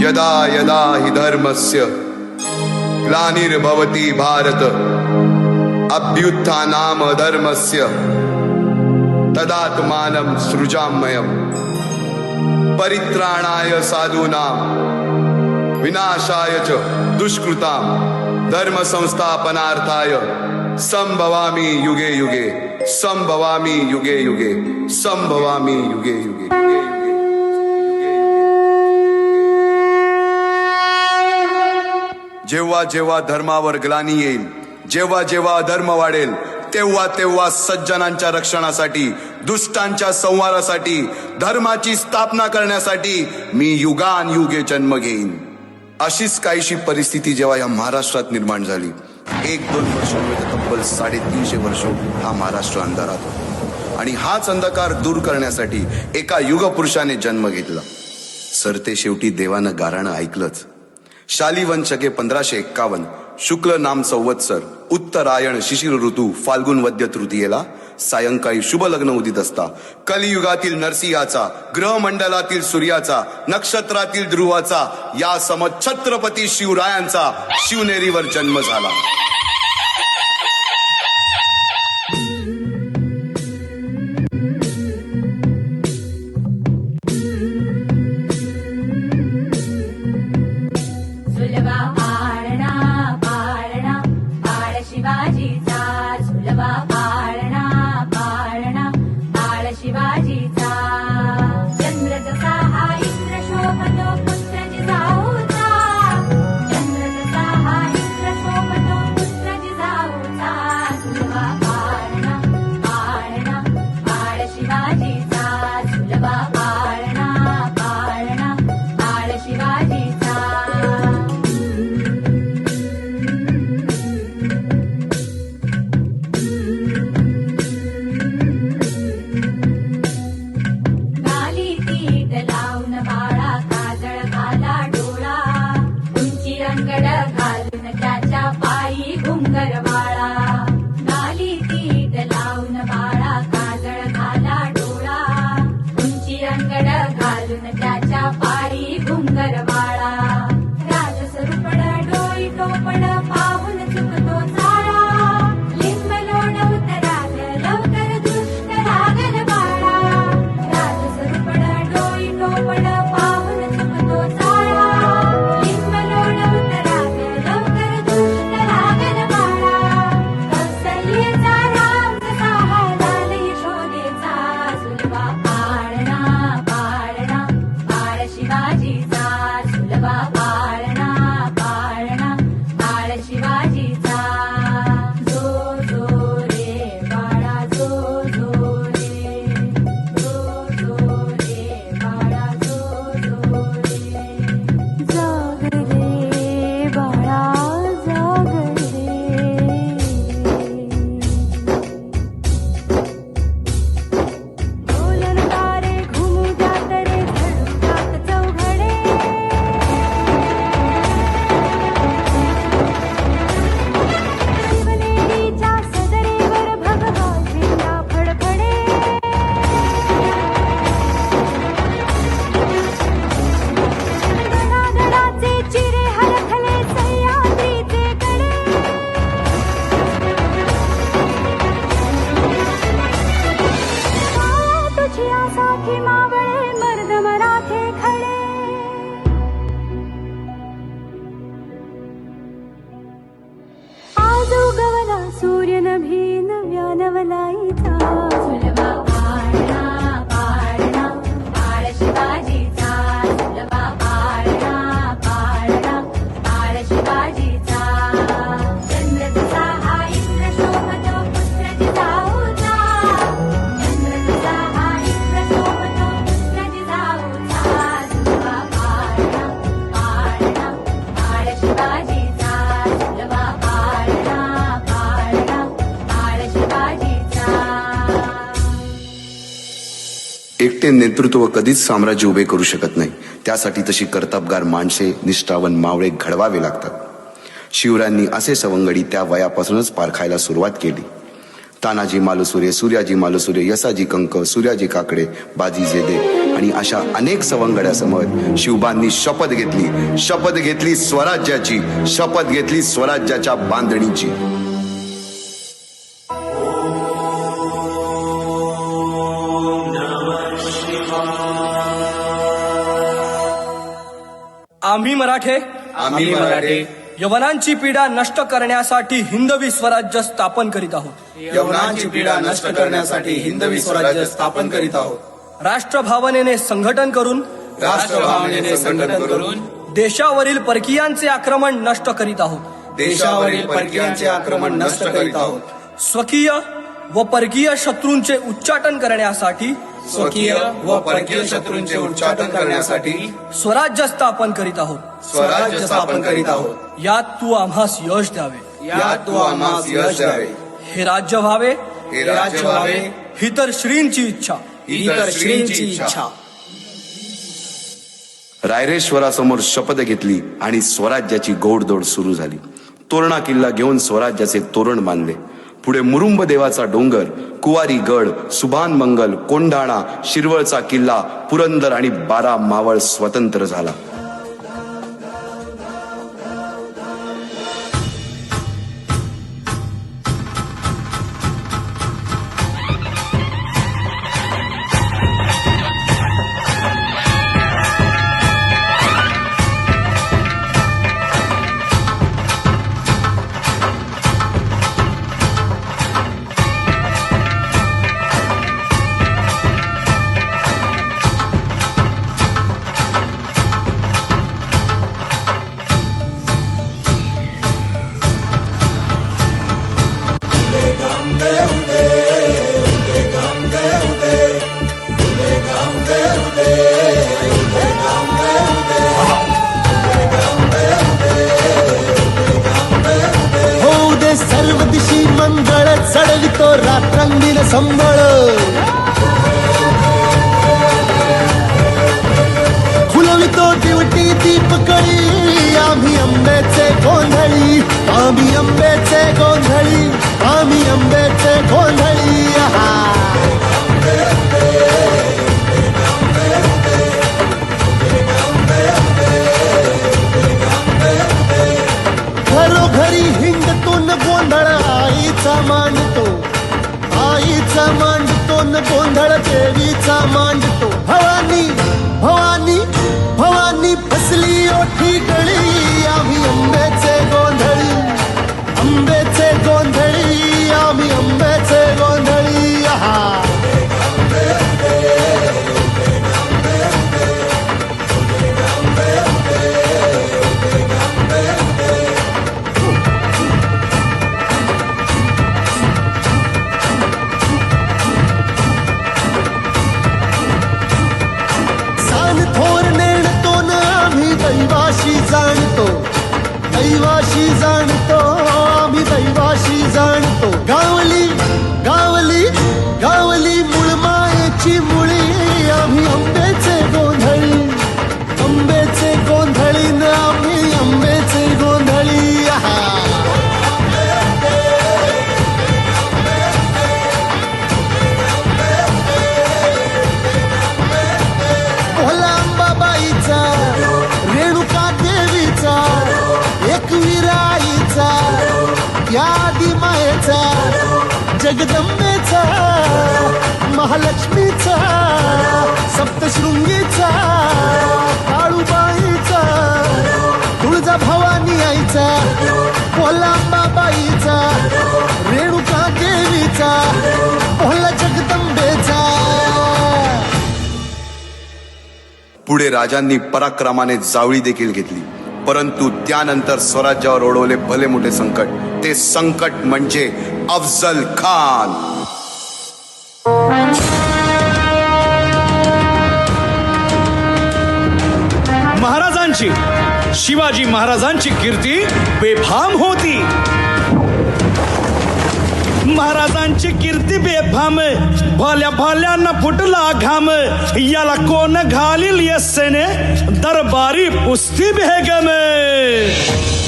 यदा यदा हि धर्मस्य ग्लानिर्भवति भारत अभ्युत्थानाम धर्मस्य तदात्मानं सृजाम्यहम् परित्राणाय साधूनां विनाशाय च दुष्कृतां धर्म संस्थापनार्थाय संभवामि युगे युगे संभवामि युगे युगे संभवामि युगे युगे। जेव्हा जेव्हा धर्मावर ग्लानी येईल, जेव्हा जेव्हा अधर्म वाढेल, तेव्हा तेव्हा सज्जनांच्या रक्षणासाठी, दुष्टांच्या संहारासाठी, धर्माची स्थापना करण्यासाठी मी युगानयुगे जन्म घेईन। अशीच काहीशी परिस्थिती जेव्हा या महाराष्ट्रात निर्माण झाली, 1-2 वर्ष तब्बल 350 वर्ष हा महाराष्ट्र अंधारात होता आणि हाच अंधकार दूर करण्यासाठी एका युगपुरुषाने जन्म घेतला। सरते शेवटी देवानं गाराणं ऐकलंच। शालिवन शके 1551 शुक्ल नाम संवत्सर उत्तरायण शिशिर ऋतू फाल्गुन वद्य तृतीयेला सायंकाळी शुभ लग्न उदित असता कलियुगातील नरसिंहाचा, ग्रहमंडलातील सूर्याचा, नक्षत्रातील ध्रुवाचा, या सम छत्रपती शिवरायांचा शिवनेरीवर जन्म झाला। एकटे नेतृत्व कधीच साम्राज्य उभे करू शकत नाही। त्यासाठी तशी कर्तबगार माणसे, निष्ठावंत मावळे घडवावे लागतात। शिवरायांनी असे सवंगडी त्या वयापासूनच पारखायला सुरुवात केली। तानाजी मालुसरे, सूर्याजी मालुसरे, यसाजी कंक, सूर्याजी काकडे, बाजी जेदे आणि आणि अशा अनेक सवंगड्यासमोर शिवबांनी शपथ घेतली स्वराज्याची, शपथ घेतली स्वराज्याच्या बांधणीची. आम्ही मराठे यवनांची पीडा नष्ट करण्यासाठी हिंदवी स्वराज्य स्थापन करीत आहोत. यवनांची पीडा नष्ट करण्यासाठी हिंदवी स्वराज्य स्थापन करीत आहोत. राष्ट्रभावनेने संघटन करून राष्ट्रभावनेने संघटन करून देशावरील परकीयांचे आक्रमण नष्ट करीत आहोत. देशावरील परकीयांचे आक्रमण नष्ट करीत आहोत. स्वकीय व परकीय शत्रूंचे उच्चाटन करण्यासाठी स्वकीय व परकीय शत्रूंचे उच्चाटन करण्यासाठी स्वराज्य स्थापन करीत आहोत. स्वराज्य स्थापन करीत आहोत. यात तू आम्हास यश द्यावे. यात तू आम्हास यश द्यावे. हे राज्य व्हावे हे राज्य व्हावे ही तर श्रींची इच्छा. ही तर श्रींची इच्छा. रायरेश्वरासमोर शपथ घेतली आणि स्वराज्याची गोडदोड सुरू झाली. तोरणा किल्ला घेऊन स्वराज्याचे तोरण बांधले. पुढे मुरुंब देवाचा डोंगर, कुवारी गड, सुभान मंगल, कोंढाणा, शिरवळचा किल्ला, पुरंदर आणि 12 मावळ स्वतंत्र झाला. होऊ दे सर्व दिशी मंगळ, चढवितो रात्रंगीण संबळ. फुलवितो दिवटी दीपकळी, आम्ही अंबेचे गोंधळी, आम्ही अंबेचे गोंधळी, आम्ही अंबेचे गोंधळी. आहा. घरोघरी हिंडतो न गोंधळ आईचा मांडतो, आईचा मांडतो न गोंधळ देवीचा मांडतो. भवानी भवानी भवानी फसली ओठी गळी, आम्ही अंबेचे गोंधळी, अंबेचे गोंधळी, आम्ही अंबेचे गोंधळी. आहा. दैवाशी जाणतो, दैवाशी जाणतो, आम्ही दैवाशी जाणतो. गावली गावली गावली मुळमायेची मुळी, आम्ही अंबेचे गोंधळी, अंबेचे गोंधळी न आम्ही अंबेचे गोंधळी. आहा. भोला अंबाबाईचा, रेणुका देवीचा, एकविराईचा, या आदिमायेचा, जगदंबेचा, महालक्ष्मीचा, सप्तशृंगीचा, काळूबाईचा, तुळजा भवानी आईचा, भोला अंबाबाईचा, रेणुका देवीचा, भोला जगदंबेचा. पुढे राजांनी पराक्रमाने जावळी देखील घेतली. परंतु त्यानंतर स्वराज्यावर ओढवले भले मोठे संकट. ते संकट म्हणजे अफजल खान. महाराजांची, शिवाजी महाराजांची कीर्ती बेफाम होती. महाराजांची कीर्ती बेफाम, भल्या भल्यांना फुटला घाम. याला कोण घालील यस्सेने, दरबारी पुस्ती बेगम.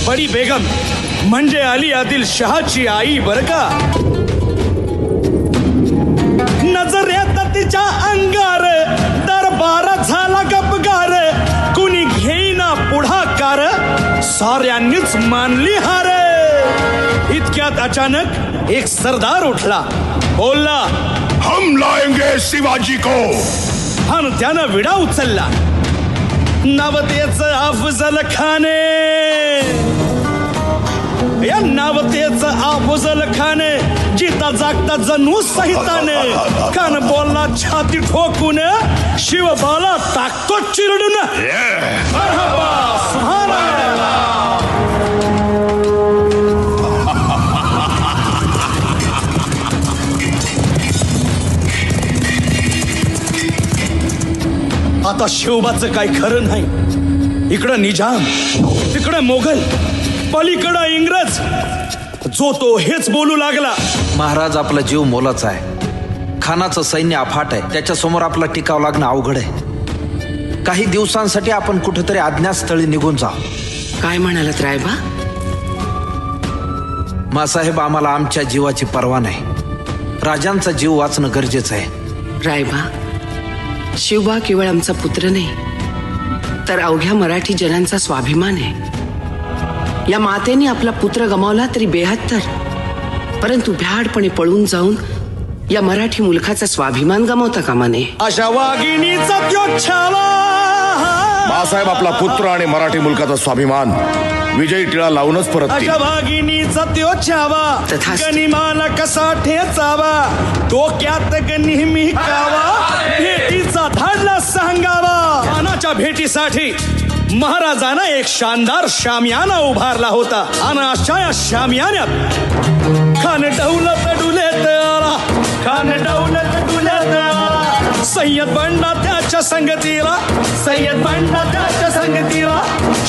बडी बेगम म्हणजे अली आदिल शहाची आई बर का. नजर येत तिच्या अंगार, दरबार दरबार झाला गपगार, कुणी घेईना पुढाकार, साऱ्यांनीच मानली हार. इतक्यात अचानक एक सरदार उठला, बोलला, हम लाएंगे शिवाजी को. आणि त्यानं विडा उचलला. नवतेच अफजल खाने, या नवतेच अफजल खाने, जिता जागता जणू सहिताने. कान बोलला छाती ठोकून, शिवबाला टाकतो चिरडून. मरहबा, सुभानअल्लाह. आता शिवबाचं काही खरं नाही. इकडं निजाम, तिकडं मोगल, पलीकडं इंग्रज. जो तो हेच बोलू लागला. महाराज, आपला जीव मोलाचा आहे. खानाचं सैन्य अफाट आहे. त्याच्यासमोर आपला टिकाव लागणं अवघड आहे. काही दिवसांसाठी आपण कुठेतरी अज्ञातस्थळी निघून जाऊ. काय म्हणालात रायबा? मासाहेब, आम्हाला आमच्या जीवाची पर्वा नाही. राजांचा जीव वाचणं गरजेचं आहे. रायबा, शिवबा केवळ आमचा पुत्र नाही, तर अवघ्या मराठी जनांचा स्वाभिमान आहे. या मातेने आपला पुत्र गमावला तरी 72, परंतु भ्याडपणे पळून जाऊन या मराठी मुलखाचा स्वाभिमान गमावता कामा नये. अशा वाघिणीचा त्यो छावा. बाळासाहेब, आपला पुत्र आणि मराठी मुलकाचा स्वाभिमान विजयी टिळा लावूनच परत येईल. अशा वाघिणीचा त्यो छावा, तथास्तु. गनिमाला कसा ठेचावा, डोक्यात नेहमी कावा, भेटीचा धाडला सांगावा. खानाच्या भेटीसाठी महाराजांना एक शानदार शामियाना उभारला होता. आणि अशा या शामियान्यात खान डौलत डुलेत आला, खान डौलत डुलेत आला. सय्यद बंडा त्याच्या संगतीला, सय्यद बंडा त्याच्या संगतीला,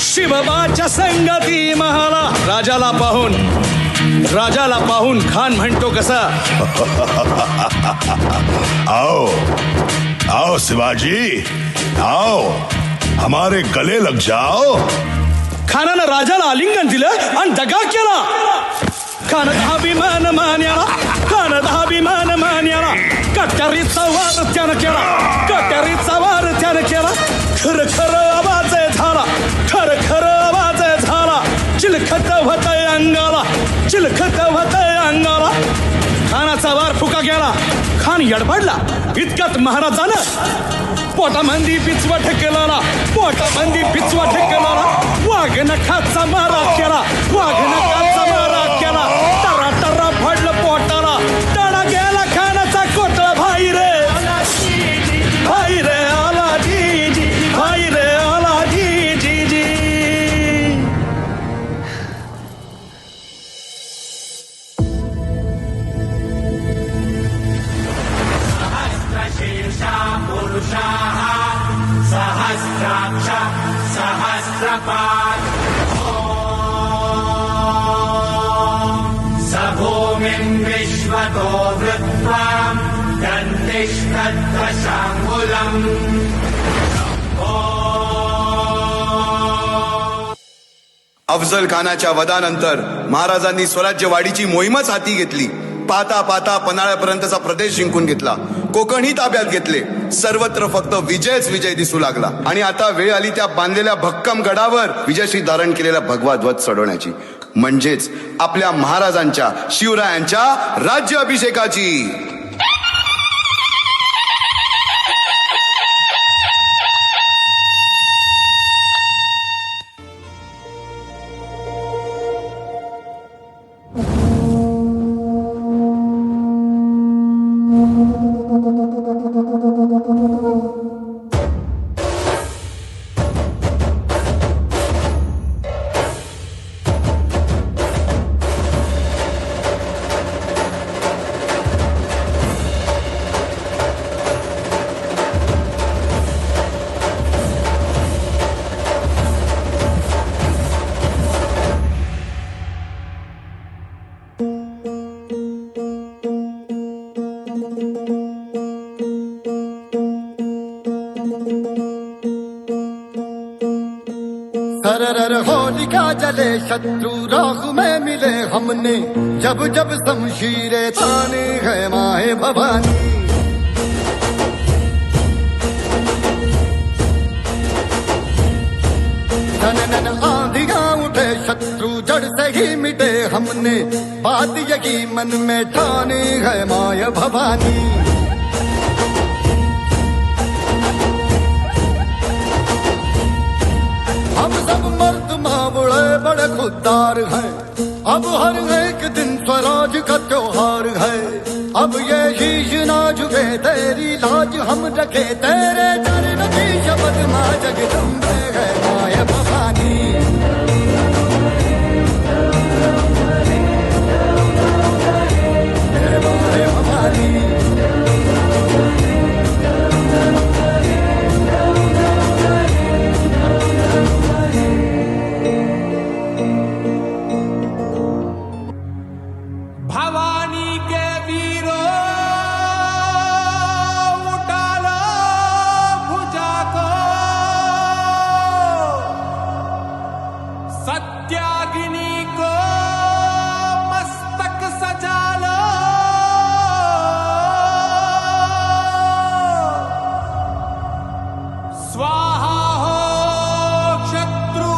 शिवबाच्या संगती महाला. राजाला पाहून खान म्हणतो कसा, आओ आओ शिवाजी, आओ हमारे गले लग जाओ. खानानं राजाला आलिंगन दिलं आणि दगा केला. खान अभिमान मान्याला, खान अभिमान मान्याला. कट्यारीचा वार त्यानं केला, कट्यारीचा वार त्यानं केला. खर खर आवाज झाला, खर खर आवाज झाला. चिलखत होतय अंगाला, चिलखत होतय अंगाला. खानाचा वार फुका गेला. खान यडबडला. इतक्यात महाराजानं पोटामंदी पिचवा ठेकला, पोटामंदी पिचवा ठेकला. वाघ नखाचा मारा केला, वाघ नखाचा मारा केला. टरा टरा फडलं पोटाला. टळा गेला खानाचा कोटळा. भाई रे भाई रे आला जी जी, भाई रे आला जी जी जी. अफजल खानाच्या वधानंतर महाराजांनी स्वराज्यवाढीची मोहीमच हाती घेतली. पाहता पाहता पन्हाळ्यापर्यंतचा प्रदेश जिंकून घेतला. कोकणही ताब्यात घेतले. सर्वत्र फक्त विजयच विजय दिसू लागला. आणि आता वेळ आली त्या बांधलेल्या भक्कम गडावर विजयश्री धारण केलेला भगवा ध्वज चढवण्याची, म्हणजेच आपल्या महाराजांच्या, शिवरायांच्या राज्याभिषेकाची. सरर होलिका जले शत्रु राख में मिले हमने, जब जब शमशीरें ताने है माहे भवानी. खनन आंधियां उठे शत्रु जड़ से ही मिटे हमने बात यही मन में ठानी है माया भवानी। हम सब मर्द मावड़े बड़े खुददार हैं, अब हर एक दिन स्वराज का त्योहार है। अब ये शीश ना झुके तेरी लाज हम रखे, तेरे चरण की शपथ माँ जगदम्बे है माया भवानी। है माया भवानी। भवानी के वीरों उठा लो भुजा को, सत्याग्नि को मस्तक सजा लो। स्वाहा हो शत्रु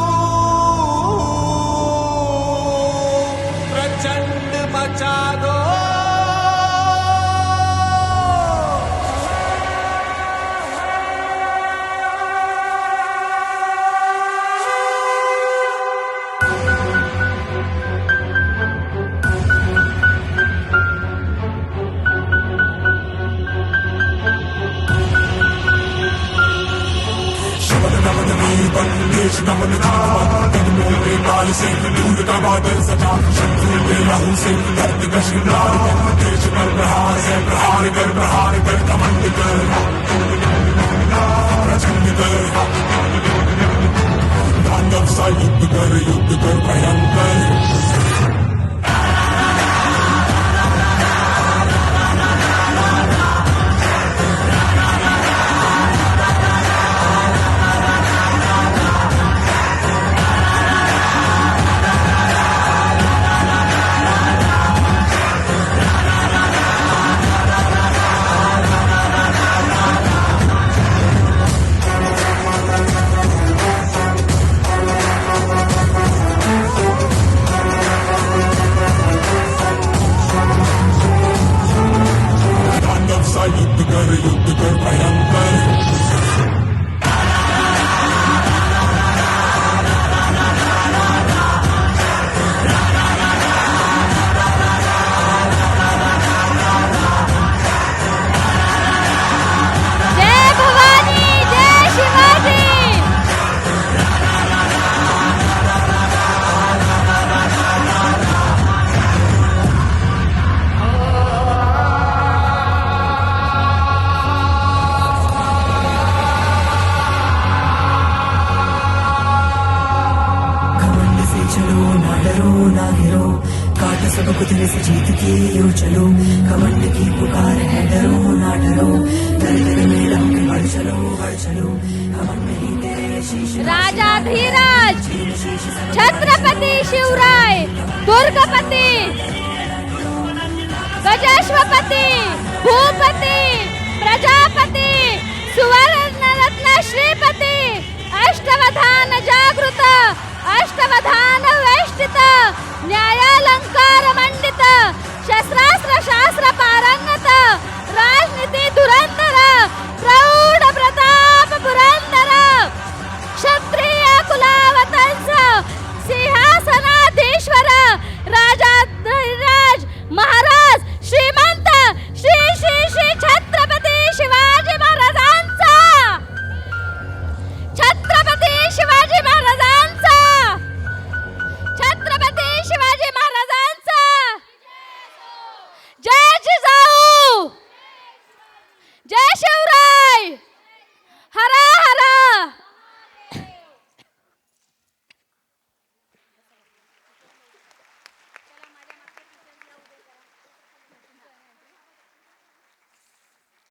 प्रचंड बचा दो। सबको दिल से जीत के यूं चलो, घमंड की पुकार है डरो ना डरो, दर दर में लम के बढ़ चलो घमंड ही तेरे शीश। राजाधिराज छत्रपति शिवराय दुर्गपति गजेश्वपति भूपति प्रजापति सुवर्ण रत्न श्रीपति अष्टवधान जागृत अष्टवधान वेष्टित न्याय